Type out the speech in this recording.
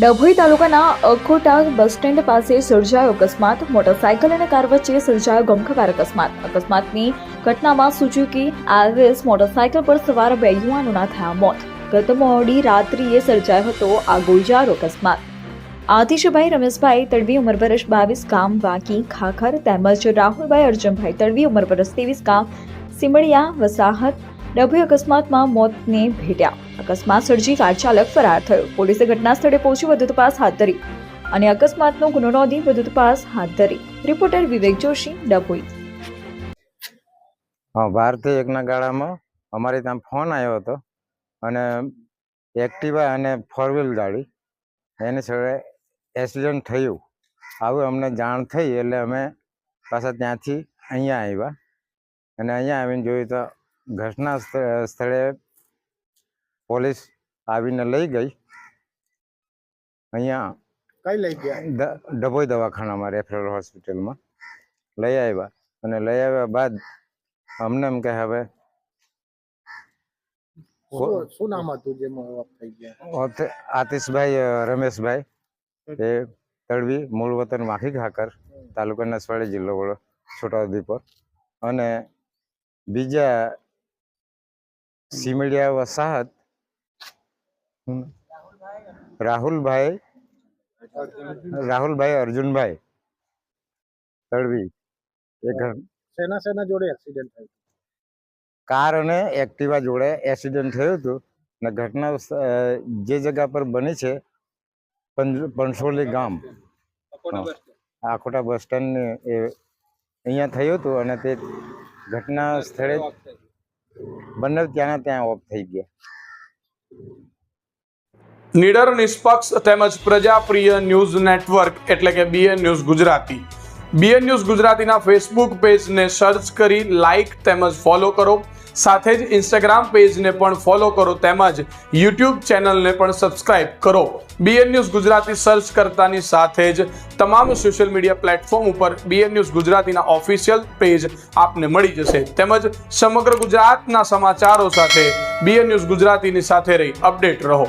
ડભોઈ તાલુકાના અખોટા bus stand પાસે સર્જાયો અકસ્માત. મોટરસાયકલ અને કાર વચ્ચે સર્જાયો ગમખ્વાર અકસ્માતની ઘટનામાં સુઝુકી એલ્વિસ મોટરસાયકલ પર સવાર બે યુવાનોના થયા મોત. ગત મોડી રાત્રિએ સર્જાયો હતો આ ગોજારો અકસ્માત. આતિશભાઈ રમેશભાઈ તડવી ઉંમર વર્ષ 22 ગામ વાંકી ખાખર તેમજ રાહુલભાઈ અર્જુનભાઈ તડવી ઉંમર વર્ષ 23 ગામ સિમડિયા વસાહત ડભોઈ અકસ્માતમાં મોતને ભેટ્યા. અકસ્માત સર્જી કાર ચાલક ફરાર થયો. પોલીસે ઘટના સ્થળે પહોંચી વધુ તપાસ હાથ ધરી અને અકસ્માતનો ગુનો નોંધી વધુ તપાસ હાથ ધરી. રિપોર્ટર વિવેક જોશી, ડભોઈ. ભારતીય એકના ગાળામાં અમારે ત્યાં ફોન આવ્યો હતો અને એક્ટિવા અને ફોર વ્હીલ ગાડી એની સાથે એક્સિડન્ટ થયું આવું અમને જાણ થઈ એટલે અમે પાછા ત્યાંથી અહીંયા આવ્યા અને અહીંયા આવીને જોયું તો ઘટના સ્થળે પોલીસ આવીને લઈ ગઈ. અહીંયા કઈ લઈ ગયા? ડભોઈ દવાખાનામાં રેફરલ હોસ્પિટલમાં લઈ આવ્યા અને લઈ આવ્યા બાદ અમને એમ કે હવે શું નામ હતું જે મોત થઈ ગયા? આતિશભાઈ રમેશભાઈ, એ તડવી, મૂળ વતન વાંકી ખાકર, તાલુકા નસવાડી, જિલ્લો છોટાઉદેપુર, અને બીજા સિમડિયા વસાહત રાહુલભાઈ અર્જુનભાઈ તડવી. સેના જોડે એક્સિડન્ટ થયું? કાર અને એક્ટિવા જોડે એક્સિડન્ટ થયું હતું ને ઘટના જે જગ્યા પર બની છે પંસોલી ગામ, આખોટા બસ સ્ટેન્ડ અહીંયા થયું હતું અને તે ઘટના સ્થળે બંને ત્યાં ઓફ થઈ ગયા. નીડર, નિષ્પક્ષ તેમજ પ્રજાપ્રિય ન્યૂઝ નેટવર્ક એટલે કે BN news Gujarati. BN news ગુજરાતીના ફેસબુક પેજને સર્ચ કરી લાઇક તેમજ ફોલો કરો. સાથે જ ઇન્સ્ટાગ્રામ પેજને પણ ફોલો કરો તેમજ યુટ્યુબ ચેનલને પણ સબસ્ક્રાઇબ કરો. બીએન ન્યૂઝ ગુજરાતી સર્ચ કરતાની સાથે જ તમામ સોશિયલ મીડિયા પ્લેટફોર્મ ઉપર બીએન ન્યૂઝ ગુજરાતીના ઓફિશિયલ પેજ આપને મળી જશે. તેમજ સમગ્ર ગુજરાતના સમાચારો સાથે બીએન ન્યૂઝ ગુજરાતીની સાથે રહી અપડેટ રહો.